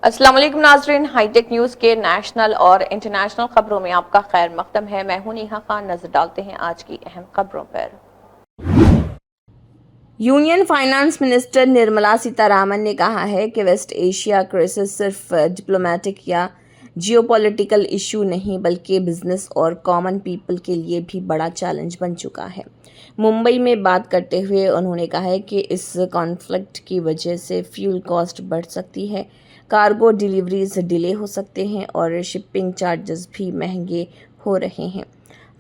अस्सलाम वालेकुम नाज़रीन, हाईटेक न्यूज़ के नेशनल और इंटरनेशनल खबरों में आपका खैर मकदम है। मैं हूं नेहा खान। नजर डालते हैं आज की अहम खबरों पर। Union finance minister Nirmala Sitharaman ने कहा है कि वेस्ट एशिया क्राइसिस सिर्फ डिप्लोमेटिक या जियोपॉलिटिकल इशू नहीं बल्कि बिजनेस और कॉमन पीपल के लिए भी बड़ा चैलेंज बन चुका है। मुंबई में बात करते हुए उन्होंने कहा है कि इस कॉन्फ्लिक्ट की वजह से फ्यूल कॉस्ट बढ़ सकती है, कार्गो डिलीवरीज डिले हो सकते हैं और शिपिंग चार्जेस भी महंगे हो रहे हैं।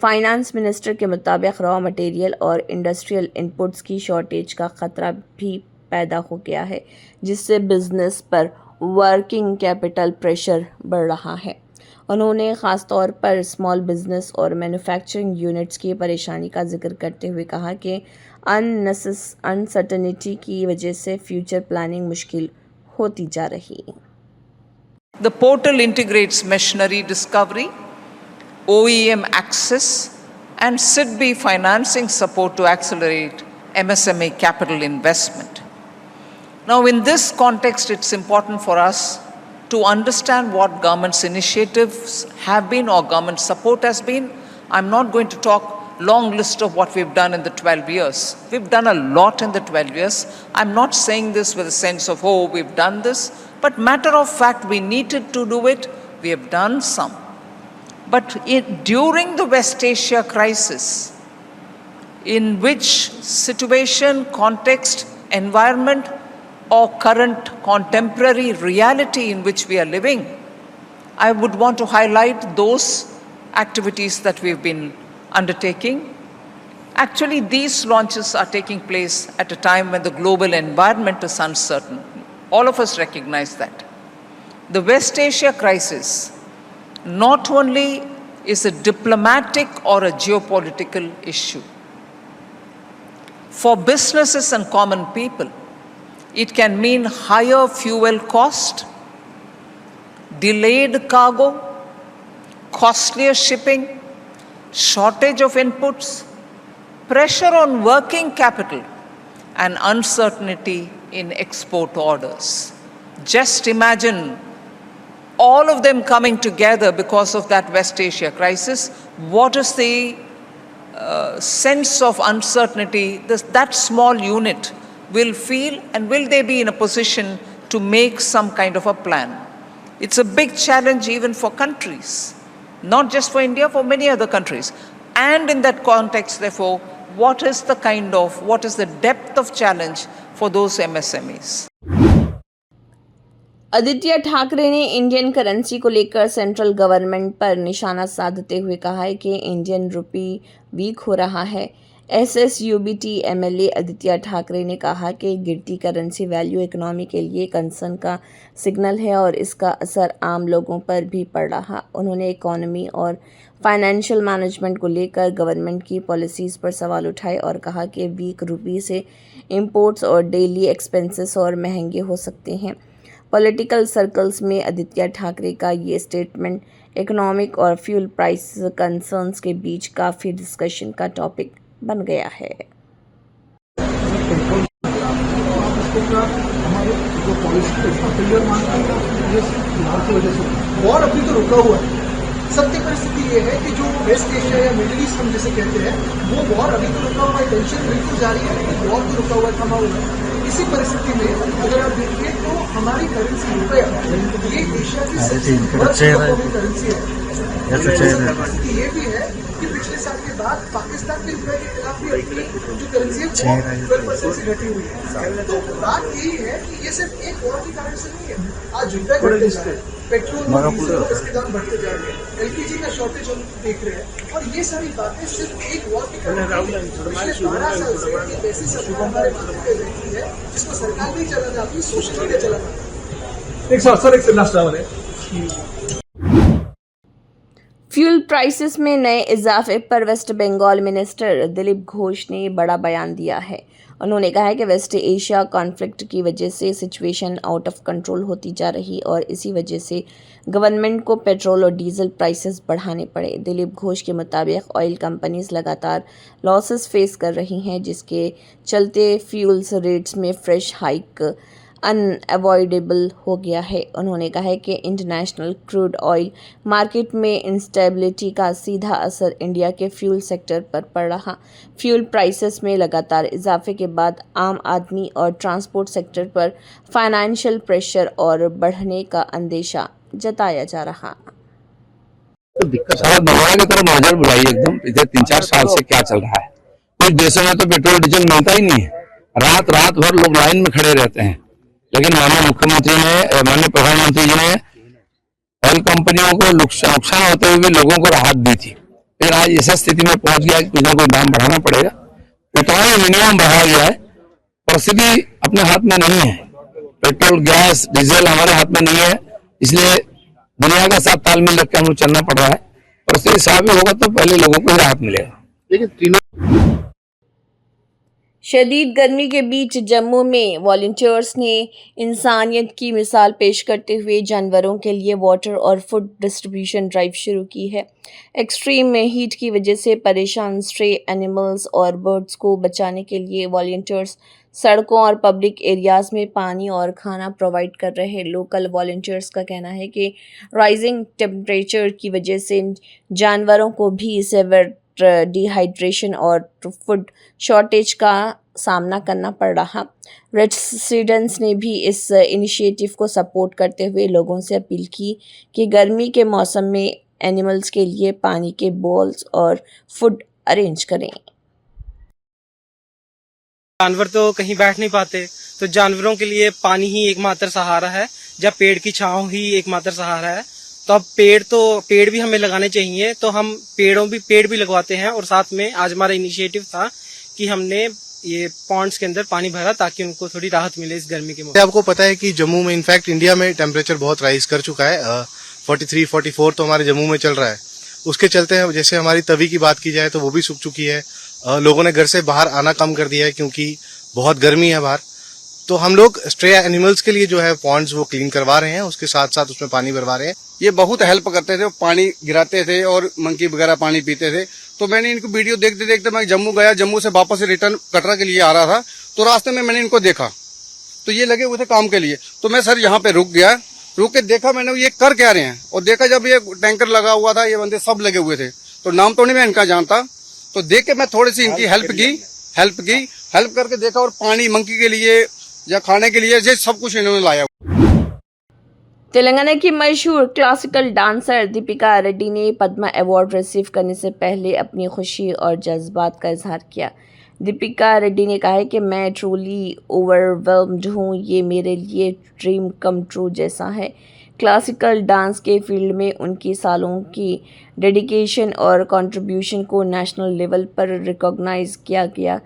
फाइनेंस मिनिस्टर के मुताबिक रॉ मटेरियल और इंडस्ट्रियल इनपुट्स की शॉर्टेज का खतरा भी पैदा हो गया है, जिससे बिजनेस पर वर्किंग कैपिटल प्रेशर बढ़ रहा है। उन्होंने ख़ास तौर पर स्मॉल बिजनेस और मैन्युफैक्चरिंग यूनिट्स की परेशानी का जिक्र करते हुए कहा कि अनसर्टेनिटी की वजह से फ्यूचर प्लानिंग मुश्किल होती जा रही है। The portal integrates machinery discovery, OEM access, and SIDBI financing support to accelerate MSME capital investment. Now, in this context, it's important for us to understand what government's initiatives have been or government support has been. I'm not going to talk long list of what we've done in the 12 years. We've done a lot in the 12 years. I'm not saying this with a sense of, oh, we've done this, but matter of fact, we needed to do it. We have done some. But during the West Asia crisis, in which situation, context, environment, or current contemporary reality in which we are living, I would want to highlight those activities that we've been undertaking. Actually, these launches are taking place at a time when the global environment is uncertain. All of us recognize that. The West Asia crisis not only is a diplomatic or a geopolitical issue. For businesses and common people, it can mean higher fuel cost, delayed cargo, costlier shipping, shortage of inputs, pressure on working capital, and uncertainty in export orders. Just imagine all of them coming together because of that West Asia crisis. What is the sense of uncertainty that small unit will feel, and will they be in a position to make some kind of a plan? It's a big challenge even for countries, not just for India, for many other countries. And in that context, therefore, what is the depth of challenge for those MSMEs? Aditya Thackeray ने Indian currency को लेकर central government पर निशाना साधते हुए कहा है कि इंडियन रुपी वीक हो रहा है। SSUBT MLA आदित्य ठाकरे ने कहा कि गिरती करेंसी वैल्यू इकोनॉमी के लिए कंसर्न का सिग्नल है और इसका असर आम लोगों पर भी पड़ रहा। उन्होंने इकोनॉमी और फाइनेंशियल मैनेजमेंट को लेकर गवर्नमेंट की पॉलिसीज़ पर सवाल उठाए और कहा कि वीक रुपी से इंपोर्ट्स और डेली एक्सपेंसेस और महंगे हो सकते हैं। पॉलिटिकल सर्कल्स में आदित्य ठाकरे का ये स्टेटमेंट इकोनॉमिक और फ्यूल प्राइस कंसर्न्स के बीच काफ़ी डिस्कशन का टॉपिक बन गया है। वॉर अभी तो रुका हुआ है। सत्य परिस्थिति ये है कि जो वेस्ट एशिया या मिडिल ईस्ट हम जैसे कहते हैं, वो वॉर अभी तो रुका हुआ है, टेंशन बिल्कुल जारी है, लेकिन वॉर तो रुका हुआ है, थमा हुआ है। इसी परिस्थिति में अगर आप देखिए तो हमारी करेंसी रुपया, ये एशिया की सबसे बड़ी करेंसी है। परिस्थिति ये भी है कि पिछले साल के बाद पाकिस्तान के रुपये के खिलाफ भी अपनी जो करेंसी है 12% से घटी हुई है। तो बात यही है कि ये सिर्फ एक वॉर के कारण से नहीं है। आज रुपया घटते जा रहे हैं, पेट्रोल डीजल इसके दाम बढ़ते जा रहे हैं, LPG का शॉर्टेज हम देख रहे हैं, और ये सारी बातें सिर्फ एक वॉर के कारण पिछले 12 साल से एक ऐसी सरकार हमारे माथे पे रहती है जिसको सरकार नहीं चला जाती, सोशल मीडिया चला जाता। एक लास्ट सवाल है। फ्यूल प्राइसेस में नए इजाफे पर वेस्ट बंगाल मिनिस्टर दिलीप घोष ने बड़ा बयान दिया है। उन्होंने कहा है कि वेस्ट एशिया कॉन्फ्लिक्ट की वजह से सिचुएशन आउट ऑफ कंट्रोल होती जा रही और इसी वजह से गवर्नमेंट को पेट्रोल और डीजल प्राइसेस बढ़ाने पड़े। दिलीप घोष के मुताबिक ऑयल कंपनीज लगातार लॉसेस फेस कर रही हैं, जिसके चलते फ्यूल्स रेट्स में फ्रेश हाइक अनअवॉइडेबल हो गया है। उन्होंने कहा है कि इंटरनेशनल क्रूड ऑयल मार्केट में इंस्टेबिलिटी का सीधा असर इंडिया के फ्यूल सेक्टर पर पड़ रहा। फ्यूल प्राइसेस में लगातार इजाफे के बाद आम आदमी और ट्रांसपोर्ट सेक्टर पर फाइनेंशियल प्रेशर और बढ़ने का अंदेशा जताया जा रहा। तो दिक्कत सारा दोबारा की तरफ नजर बुलाई एकदम। पिछले 3-4 साल से क्या चल रहा है, कुछ देशों में तो पेट्रोल डीजल मिलता ही नहीं है, रात भर लोग लाइन में खड़े रहते हैं। लेकिन माननीय प्रधानमंत्री जी ने ऑयल कंपनियों को नुकसान होते हुए भी लोगों को राहत दी थी। फिर आज ऐसा स्थिति में पहुंच गया कि कुछ ना कुछ दाम बढ़ाना पड़ेगा। पेट्रोल मिनिमम बढ़ाया गया है, परिस्थिति अपने हाथ में नहीं है। पेट्रोल, गैस, डीजल हमारे हाथ में नहीं है, इसलिए दुनिया का साथ तालमेल रख के हम लोग चलना पड़ रहा है। परिस्थिति साफ भी होगा तो पहले लोगों को राहत मिलेगा। लेकिन शदीद गर्मी के बीच जम्मू में वॉलंटियर्स ने इंसानियत की मिसाल पेश करते हुए जानवरों के लिए वाटर और फूड डिस्ट्रीब्यूशन ड्राइव शुरू की है। एक्सट्रीम हीट की वजह से परेशान स्ट्रे एनिमल्स और बर्ड्स को बचाने के लिए वॉलंटियर्स सड़कों और पब्लिक एरियाज में पानी और खाना प्रोवाइड कर रहे हैं। लोकल वॉलंटियर्स का कहना है कि राइजिंग टेम्परेचर की वजह से जानवरों को भी सेवर डिहाइड्रेशन और फूड शॉर्टेज का सामना करना पड़ रहा। रेसिडेंट्स ने भी इस इनिशिएटिव को सपोर्ट करते हुए लोगों से अपील की कि गर्मी के मौसम में एनिमल्स के लिए पानी के बॉल्स और फूड अरेंज करें। जानवर तो कहीं बैठ नहीं पाते, तो जानवरों के लिए पानी ही एकमात्र सहारा है, जब पेड़ की छांव ही एकमात्र सहारा है। तो अब पेड़ भी हमें लगाने चाहिए, तो हम पेड़ भी लगवाते हैं। और साथ में आज हमारा इनिशिएटिव था कि हमने ये पॉन्ड्स के अंदर पानी भरा ताकि उनको थोड़ी राहत मिले इस गर्मी के मौसम। आपको पता है कि जम्मू में, इनफैक्ट इंडिया में टेम्परेचर बहुत राइज कर चुका है। 43-44 तो हमारे जम्मू में चल रहा है। उसके चलते हैं, जैसे हमारी तवी की बात की जाए तो वो भी सूख चुकी है। लोगों ने घर से बाहर आना कम कर दिया है क्योंकि बहुत गर्मी है बाहर। तो हम लोग स्ट्रे एनिमल्स के लिए जो है पॉन्ड्स वो क्लीन करवा रहे हैं, उसके साथ साथ उसमें पानी भरवा रहे हैं। ये बहुत हेल्प करते थे, पानी गिराते थे और मंकी वगैरह पानी पीते थे। तो मैंने इनको वीडियो देखते देखते मैं जम्मू गया, जम्मू से वापस रिटर्न कटरा के लिए आ रहा था, तो रास्ते में मैंने इनको देखा, तो ये लगे हुए थे काम के लिए। तो मैं सर यहाँ पे रुक गया, रुक के देखा मैंने ये कर क्या रहे हैं, और देखा जब ये टैंकर लगा हुआ था, ये बंदे सब लगे हुए थे। तो नाम तो नहीं मैं इनका जानता, तो देख के मैं थोड़ी सी इनकी हेल्प करके देखा, और पानी मंकी के लिए या खाने के लिए ये सब कुछ इन्होंने लाया। तेलंगाना की मशहूर क्लासिकल डांसर दीपिका रेड्डी ने पद्मा अवार्ड रिसीव करने से पहले अपनी खुशी और जज्बात का इजहार किया। दीपिका रेड्डी ने कहा है कि मैं ट्रूली ओवरवेल्म्ड हूँ, ये मेरे लिए ड्रीम कम ट्रू जैसा है। क्लासिकल डांस के फील्ड में उनकी सालों की डेडिकेशन और कंट्रीब्यूशन को नेशनल लेवल पर रिकॉग्नाइज किया गया।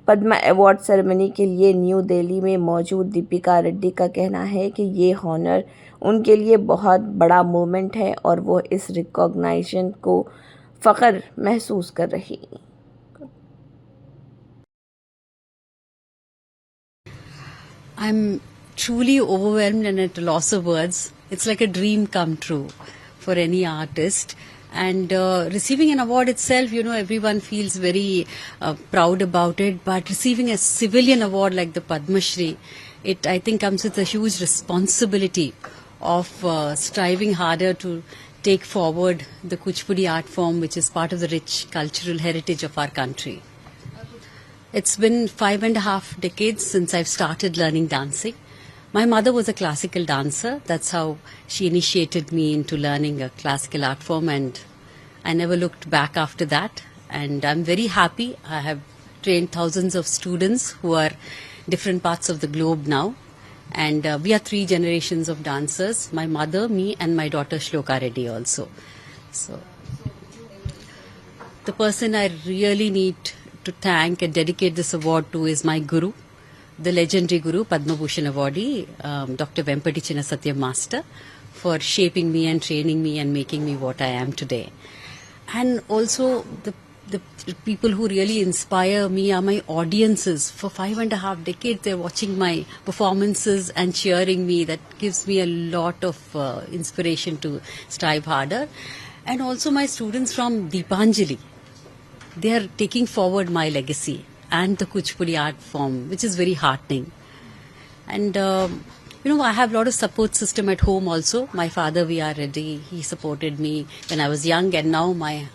पद्मा अवार्ड सेरेमनी के लिए न्यू दिल्ली में मौजूद दीपिका रेड्डी का कहना है कि ये हॉनर उनके लिए बहुत बड़ा मोमेंट है और वो इस रिकॉग्निशन को फ़ख्र महसूस कर रही। I'm truly overwhelmed and at a loss of words. It's like a dream come true for any artist. And receiving an award itself, you know, everyone feels very proud about it. But receiving a civilian award like the Padma Shri, it I think comes with a huge responsibility of striving harder to take forward the Kuchipudi art form, which is part of the rich cultural heritage of our country. It's been 5.5 decades since I've started learning dancing. My mother was a classical dancer. That's how she initiated me into learning a classical art form, and I never looked back after that. And I'm very happy. I have trained thousands of students who are different parts of the globe now. And we are 3 generations of dancers, my mother, me and my daughter Shloka Reddy also. So the person I really need to thank and dedicate this award to is my guru, the legendary guru, Padma Bhushan awardee, Dr. Vempati Chinna Satyam Master, for shaping me and training me and making me what I am today. And also the people who really inspire me are my audiences. For 5.5 decades, they're watching my performances and cheering me. That gives me a lot of inspiration to strive harder. And also my students from Deepanjali. They are taking forward my legacy and the Kuchipudi art form, which is very heartening. And I have a lot of support system at home also. My father, we are ready. He supported me when I was young, and now my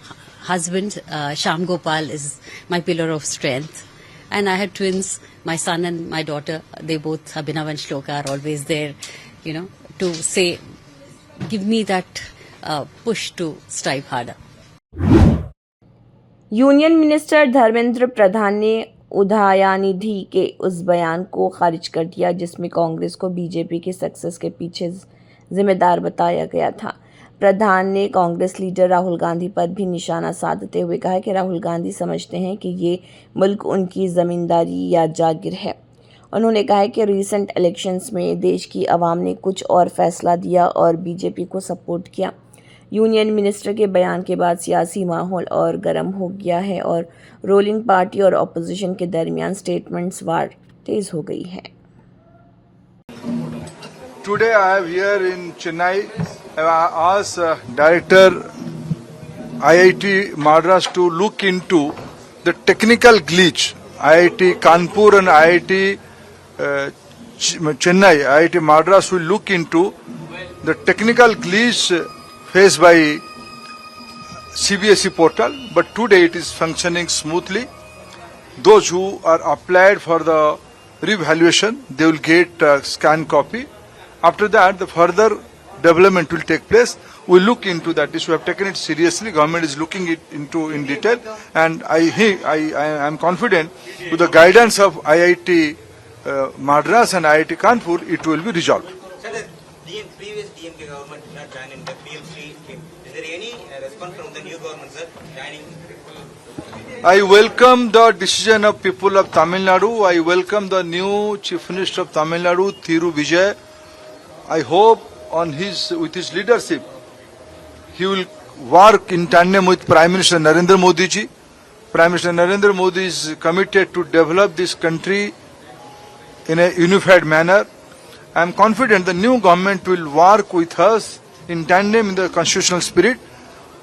husband, Sham Gopal, is my pillar of strength. And I had twins, my son and my daughter. They both, Abhinav and Shloka, are always there, to say, give me that push to strive harder. Union minister Dharmendra Pradhan ने उदयानिधि के उस बयान को खारिज कर दिया जिसमें कांग्रेस को बीजेपी की सक्सेस के पीछे जिम्मेदार बताया गया था। प्रधान ने कांग्रेस लीडर राहुल गांधी पर भी निशाना साधते हुए कहा कि राहुल गांधी समझते हैं कि ये मुल्क उनकी ज़मींदारी या जागिर है। उन्होंने कहा कि रीसेंट इलेक्शंस में देश की आवाम ने कुछ और फैसला दिया और बीजेपी को सपोर्ट किया। यूनियन मिनिस्टर के बयान के बाद सियासी माहौल और गर्म हो गया है और रूलिंग पार्टी और अपोजिशन के दरमियान स्टेटमेंट्स वार तेज हो गई है। Today I am here in Chennai. I asked Director IIT Madras to look into the technical glitch. IIT Kanpur and IIT Chennai, IIT Madras will look into the technical glitch faced by CBSE portal, but today it is functioning smoothly. Those who are applied for the revaluation, they will get scan copy. After that, the further development will take place. We look into that issue. We have taken it seriously. Government is looking it into in detail, and I am confident with the guidance of IIT Madras and IIT Kanpur, it will be resolved. The previous DMK government did not join in the PM3 scheme. Is there any response from the new government, sir, joining? I welcome the decision of people of Tamil Nadu. I welcome the new Chief Minister of Tamil Nadu, Thiru Vijay. I hope with his leadership, he will work in tandem with Prime Minister Narendra Modi ji. Prime Minister Narendra Modi is committed to develop this country in a unified manner. I am confident the new government will work with us in tandem in the constitutional spirit.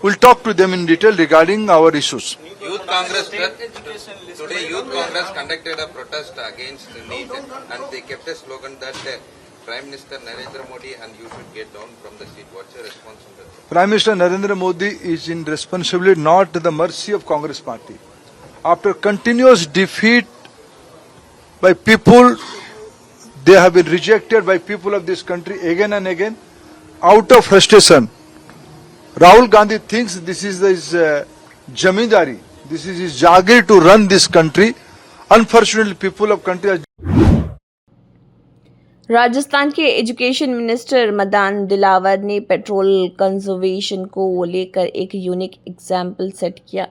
We will talk to them in detail regarding our issues. Youth Congress, today Youth Congress conducted a protest against NEET and they kept a slogan that Prime Minister Narendra Modi and you should get down from the seat. What's your response on that? Prime Minister Narendra Modi is in responsibility not the mercy of Congress party. After continuous defeat by people, they have been rejected by people of this country again and again. Out of frustration, Rahul Gandhi thinks this is his jamindari, this is his jagir to run this country. Unfortunately, people of country are... Rajasthan के education minister Madan Dilawar ने petrol conservation को लेकर एक unique example set किया।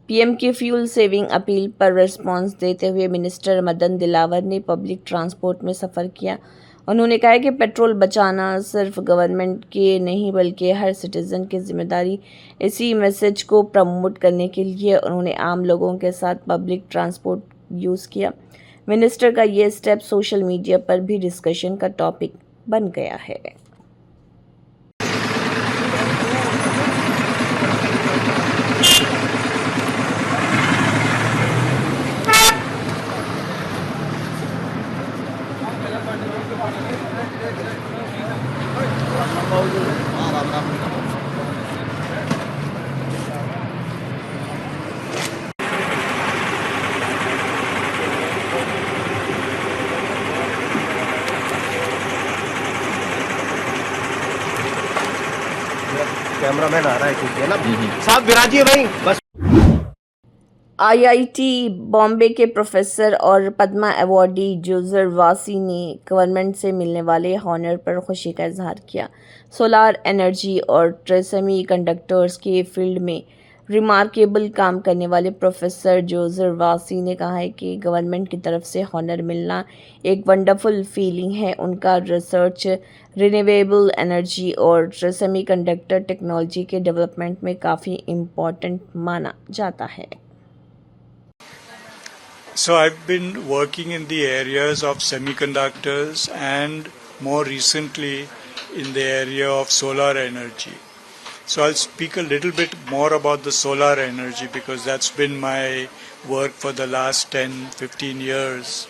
PM की fuel saving appeal पर response देते हुए मिनिस्टर मदन दिलावर ने पब्लिक ट्रांसपोर्ट में सफ़र किया। उन्होंने कहा कि पेट्रोल बचाना सिर्फ गवर्नमेंट के नहीं बल्कि हर सिटीज़न की जिम्मेदारी। इसी मैसेज को प्रमोट करने के लिए उन्होंने आम लोगों के साथ पब्लिक ट्रांसपोर्ट यूज़ किया। मिनिस्टर का ये स्टेप सोशल मीडिया पर भी डिस्कशन का टॉपिक बन गया है। कैमरामैन आ रहा है कुछ है ना साहब, विराजिए भाई बस। आईआईटी बॉम्बे के प्रोफेसर और पद्मा अवॉर्डी जोजर वासी ने गवर्नमेंट से मिलने वाले हॉनर पर खुशी का इजहार किया। सोलार एनर्जी और सेमी कंडक्टर्स के फील्ड में रिमार्केबल काम करने वाले प्रोफेसर जोजर वासी ने कहा है कि गवर्नमेंट की तरफ से हॉनर मिलना एक वंडरफुल फीलिंग है। उनका रिसर्च रिन्यूएबल एनर्जी और सेमीकंडक्टर टेक्नोलॉजी के डेवलपमेंट में काफ़ी इम्पोर्टेंट माना जाता है। So I've been working in the areas of semiconductors and more recently in the area of solar energy. So I'll speak a little bit more about the solar energy because that's been my work for the last 10-15 years.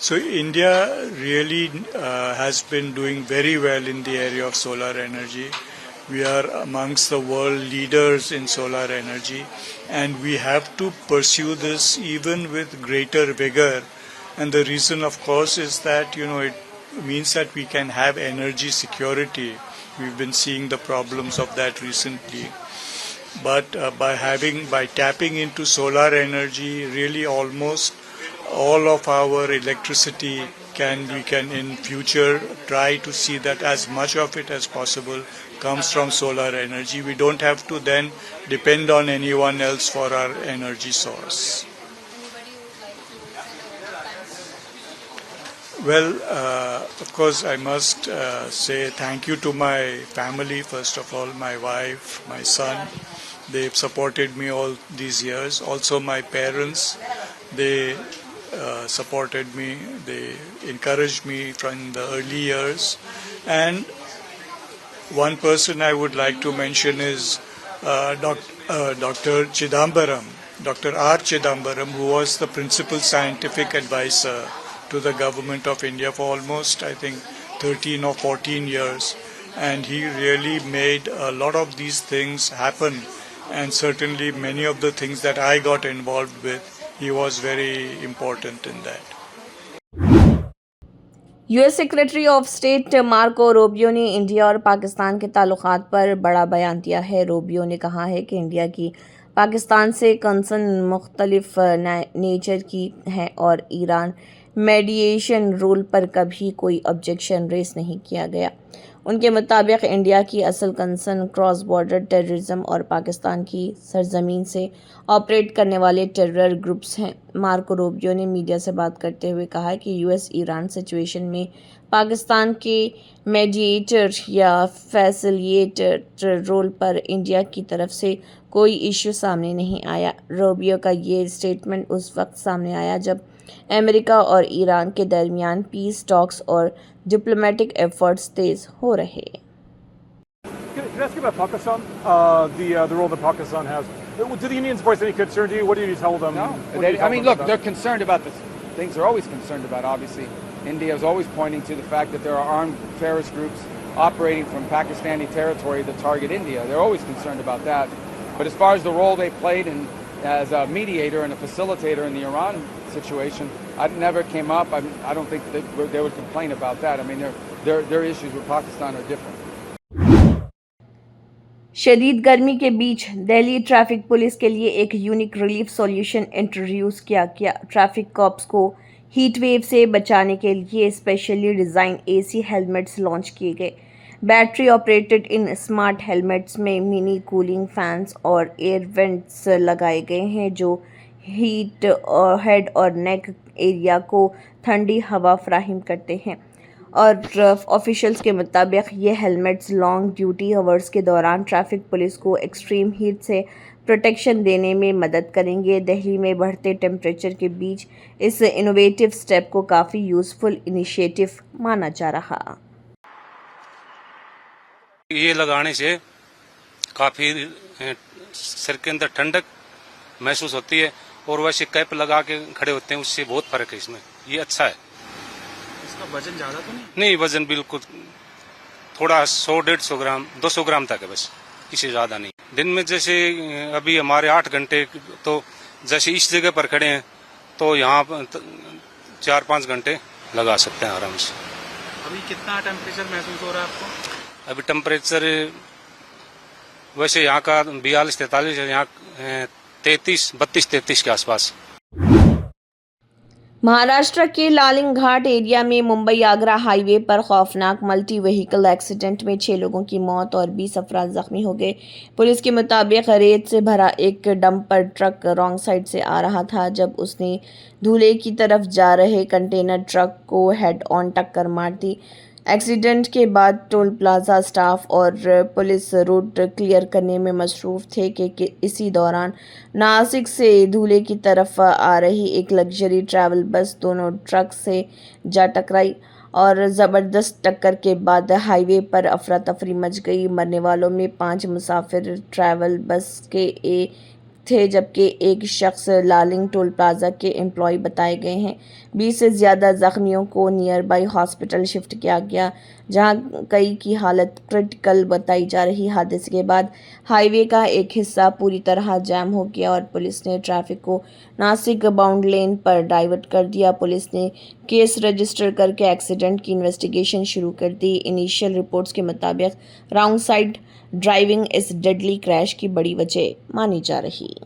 So India really has been doing very well in the area of solar energy. We are amongst the world leaders in solar energy, and we have to pursue this even with greater vigor. And the reason, of course, is that, it means that we can have energy security. We've been seeing the problems of that recently. But by tapping into solar energy, really almost all of our electricity we can in future try to see that as much of it as possible comes from solar energy. We don't have to then depend on anyone else for our energy source. Well, of course, I must say thank you to my family, first of all, my wife, my son. They've supported me all these years. Also, my parents, they supported me. They encouraged me from the early years. And one person I would like to mention is Dr. Chidambaram, Dr. R. Chidambaram, who was the principal scientific advisor to the government of India for almost, I think, 13 or 14 years. And he really made a lot of these things happen. And certainly many of the things that I got involved with, he was very important in that. US secretary of state Marco Rubio ने India और पाकिस्तान के ताल्लुकात पर बड़ा बयान दिया है। Rubio ने कहा है कि इंडिया की पाकिस्तान से कंसर्न मुख्तलिफ नेचर की है और ईरान मेडिएशन रूल पर कभी कोई ऑब्जेक्शन रेस नहीं किया गया। उनके मुताबिक इंडिया की असल कंसर्न क्रॉस बॉर्डर टेररिज्म और पाकिस्तान की सरजमीन से ऑपरेट करने वाले टेरर ग्रुप्स हैं। मार्को रूबियो ने मीडिया से बात करते हुए कहा कि यूएस ईरान सिचुएशन में पाकिस्तान के मेडिएटर या फैसिलिटेटर रोल पर इंडिया की तरफ से कोई इश्यू सामने नहीं आया। रूबियो का ये स्टेटमेंट उस वक्त सामने आया जब अमेरिका और ईरान के दरमियान पीस टॉक्स और डिप्लोमेटिक एफर्ट्स तेज हो रहे। Can I ask you about Pakistan? The role that Pakistan has. Do the Indians voice any concern to you? What do you tell them? No, look, they're concerned about this. Things they're always concerned about. Obviously, India is always pointing to the fact that there are armed terrorist groups operating from Pakistani territory that target India. They're always concerned about that. But as far as the role they played as a mediator and a facilitator in the Iran situation, it never came up. I don't think they would complain about that. I mean, their issues with Pakistan are different. शदीद गर्मी के बीच Delhi traffic police के लिए एक unique relief solution introduce किया गया। Traffic cops को heat wave से बचाने के लिए specially design AC helmets launch किए गए। Battery operated in smart helmets में मिनी कूलिंग फैंस और एयर वेंट्स लगाए गए हैं जो हीट और हेड और नेक एरिया को ठंडी हवा फराहम करते हैं। और ऑफिशियल्स के मुताबिक ये हेलमेट्स लॉन्ग ड्यूटी आवर्स के दौरान ट्रैफिक पुलिस को एक्सट्रीम हीट से प्रोटेक्शन देने में मदद करेंगे। दिल्ली में बढ़ते टेम्परेचर के बीच इस इनोवेटिव स्टेप को काफ़ी यूज़फुल इनिशिएटिव माना जा रहा। ये लगाने से काफ़ी सिर के अंदर ठंडक महसूस होती है और वैसे कैप लगा के खड़े होते हैं, उससे बहुत फर्क है इसमें। ये अच्छा है। इसका वजन ज़्यादा तो नहीं, वजन बिल्कुल थोड़ा 100-150 ग्राम 200 ग्राम तक है बस, इससे ज़्यादा नहीं। दिन में जैसे अभी हमारे 8 घंटे, तो जैसे इस जगह पर खड़े हैं तो यहाँ 4-5 घंटे लगा सकते हैं आराम से। अभी कितना टेम्परेचर महसूस हो रहा है आपको? अभी टेम्परेचर वैसे यहाँ का 42-43 है, यहाँ 32-33 के आसपास। महाराष्ट्र के लालिंग घाट एरिया में मुंबई आगरा हाईवे पर खौफनाक मल्टी व्हीकल एक्सीडेंट में 6 लोगों की मौत और 20 अफराद जख्मी हो गए। पुलिस के मुताबिक रेत से भरा एक डंपर ट्रक रॉन्ग साइड से आ रहा था जब उसने धुले की तरफ जा रहे कंटेनर ट्रक को हेड ऑन टक्कर मार दी। एक्सीडेंट के बाद टोल प्लाजा स्टाफ और पुलिस रूट क्लियर करने में मसरूफ़ थे कि इसी दौरान नासिक से धुले की तरफ आ रही एक लग्जरी ट्रैवल बस दोनों ट्रक से जा टकराई और ज़बरदस्त टक्कर के बाद हाईवे पर अफरा तफरी मच गई। मरने वालों में 5 मुसाफिर ट्रैवल बस के थे, जबकि एक शख्स लालिंग टोल प्लाजा के एम्प्लॉय बताए गए हैं। 20 से ज़्यादा जख्मियों को नियर बाई हॉस्पिटल शिफ्ट किया गया, जहां कई की हालत क्रिटिकल बताई जा रही। हादसे के बाद हाईवे का एक हिस्सा पूरी तरह जाम हो गया और पुलिस ने ट्रैफिक को नासिक बाउंड लेन पर डाइवर्ट कर दिया। पुलिस ने केस रजिस्टर करके एक्सीडेंट की इन्वेस्टिगेशन शुरू कर दी। इनिशियल रिपोर्ट्स के मुताबिक रॉन्ग साइड ड्राइविंग इस डेडली क्रैश की बड़ी वजह मानी जा रही।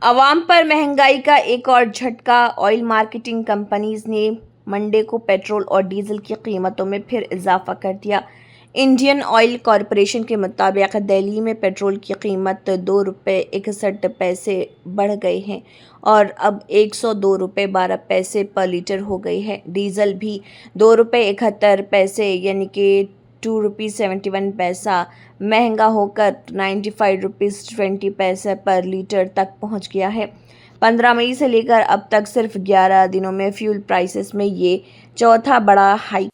अवाम पर महंगाई का एक और झटका। ऑयल मार्केटिंग कंपनीज ने मंडे को पेट्रोल और डीजल की कीमतों में फिर इजाफा कर दिया। इंडियन ऑयल कॉरपोरेशन के मुताबिक दिल्ली में पेट्रोल की कीमत 2 रुपये 61 पैसे बढ़ गए हैं और अब 102 रुपये 12 पैसे पर लीटर हो गई है। डीजल भी 2 रुपये 71 पैसे यानी कि 2 रुपीज़ 71 पैसा महंगा होकर 95 रुपीज़ 20 पैसे पर लीटर तक पहुंच गया है। 15 मई से लेकर अब तक सिर्फ 11 दिनों में फ्यूल प्राइसेस में ये चौथा बड़ा हाइक।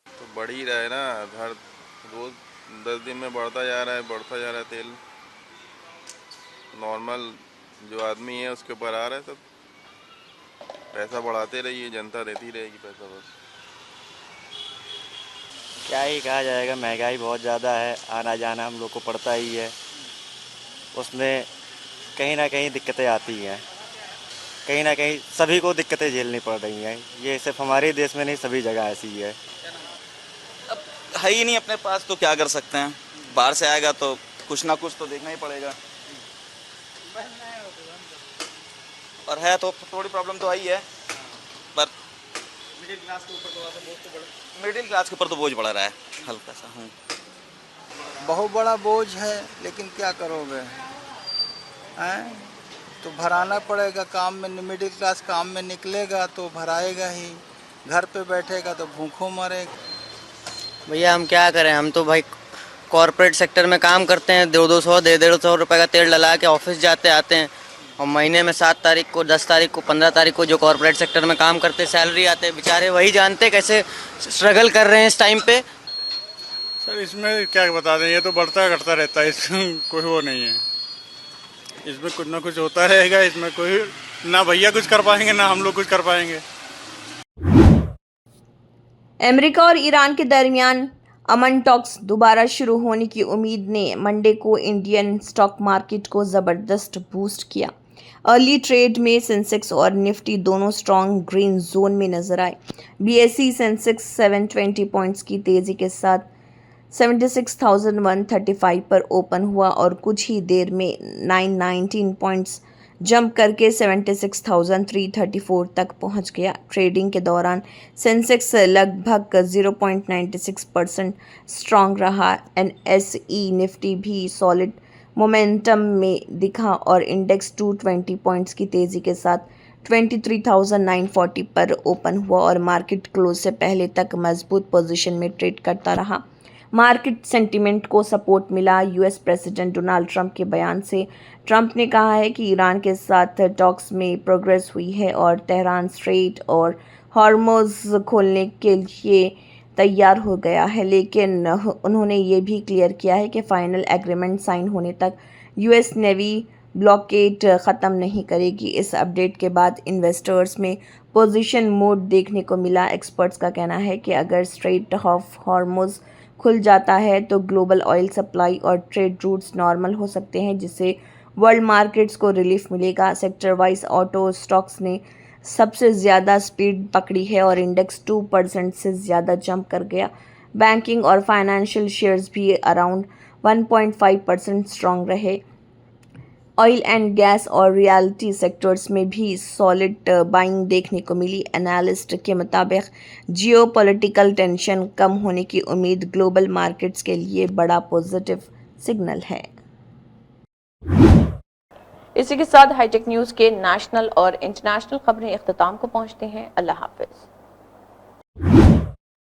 तो बढ़ ही रहा है ना, हर रोज 10 दिन में बढ़ता जा रहा है तेल। नॉर्मल जो आदमी है उसके ऊपर आ रहा है सब। पैसा बढ़ाते रहिए, जनता देती रहेगी पैसा बस। क्या ही कहा जाएगा, महंगाई बहुत ज़्यादा है, आना जाना हम लोग को पड़ता ही है, उसमें कहीं ना कहीं दिक्कतें आती हैं, कहीं ना कहीं सभी को दिक्कतें झेलनी पड़ रही हैं। ये सिर्फ हमारे देश में नहीं, सभी जगह ऐसी है। अब है ही नहीं अपने पास तो क्या कर सकते हैं, बाहर से आएगा तो कुछ ना कुछ तो देखना ही पड़ेगा, और है तो थोड़ी प्रॉब्लम तो आई है, पर मिडिल क्लास के ऊपर तो बोझ बढ़ रहा है हल्का सा। बहुत बड़ा बोझ है, लेकिन क्या करोगे, हैं तो भराना पड़ेगा। काम में मिडिल क्लास काम में निकलेगा तो भराएगा ही, घर पे बैठेगा तो भूखों मरेगा। भैया हम क्या करें, हम तो भाई कॉर्पोरेट सेक्टर में काम करते हैं, 200 150 रुपये का तेल डला के ऑफिस जाते आते हैं, और महीने में 7 तारीख को 10 तारीख को 15 तारीख को जो कॉर्पोरेट सेक्टर में काम करते सैलरी आते हैं, बेचारे वही जानते कैसे स्ट्रगल कर रहे हैं इस टाइम पे। सर इसमें क्या बता दें, ये तो बढ़ता घटता रहता है, इसमें कोई वो नहीं है, इसमें कुछ ना कुछ होता रहेगा, इसमें कोई ना भैया कुछ कर पाएंगे ना हम लोग कुछ कर पाएंगे। अमेरिका और ईरान के दरमियान अमन टॉक्स दोबारा शुरू होने की उम्मीद ने मंडे को इंडियन स्टॉक मार्केट को ज़बरदस्त बूस्ट किया। अर्ली ट्रेड में सेंसेक्स और निफ्टी दोनों स्ट्रॉन्ग ग्रीन जोन में नजर आए। बीएसई सेंसेक्स 720 पॉइंट्स की तेजी के साथ 76,135 पर ओपन हुआ और कुछ ही देर में 919 पॉइंट्स जंप करके 76,334 तक पहुंच गया। ट्रेडिंग के दौरान सेंसेक्स लगभग 0.96% स्ट्रॉन्ग रहा। एनएसई निफ्टी भी सॉलिड मोमेंटम में दिखा और इंडेक्स 220 पॉइंट्स की तेज़ी के साथ 23,940 पर ओपन हुआ और मार्केट क्लोज से पहले तक मजबूत पोजीशन में ट्रेड करता रहा। मार्केट सेंटिमेंट को सपोर्ट मिला यूएस प्रेसिडेंट डोनाल्ड ट्रंप के बयान से। ट्रंप ने कहा है कि ईरान के साथ टॉक्स में प्रोग्रेस हुई है और तेहरान स्ट्रेट और हॉर्मुज़ खोलने के लिए तैयार हो गया है, लेकिन उन्होंने ये भी क्लियर किया है कि फाइनल एग्रीमेंट साइन होने तक यूएस नेवी ब्लॉकेड ख़त्म नहीं करेगी। इस अपडेट के बाद इन्वेस्टर्स में पोजीशन मोड देखने को मिला। एक्सपर्ट्स का कहना है कि अगर स्ट्रेट ऑफ हॉर्मुज़ खुल जाता है तो ग्लोबल ऑयल सप्लाई और ट्रेड रूट्स नॉर्मल हो सकते हैं, जिससे वर्ल्ड मार्केट्स को रिलीफ मिलेगा। सेक्टर वाइज ऑटो स्टॉक्स ने सबसे ज़्यादा स्पीड पकड़ी है और इंडेक्स 2% से ज़्यादा जंप कर गया। बैंकिंग और फाइनेंशियल शेयर्स भी अराउंड 1.5% स्ट्रॉन्ग रहे। ऑयल एंड गैस और रियलिटी सेक्टर्स में भी सॉलिड बाइंग देखने को मिली। एनालिस्ट के मुताबिक जियोपॉलिटिकल टेंशन कम होने की उम्मीद ग्लोबल मार्केट्स के लिए बड़ा पॉजिटिव सिग्नल है। इसी के साथ हाईटेक न्यूज़ के नेशनल और इंटरनेशनल खबरें इख्तिताम को पहुंचते हैं। अल्लाह हाफिज।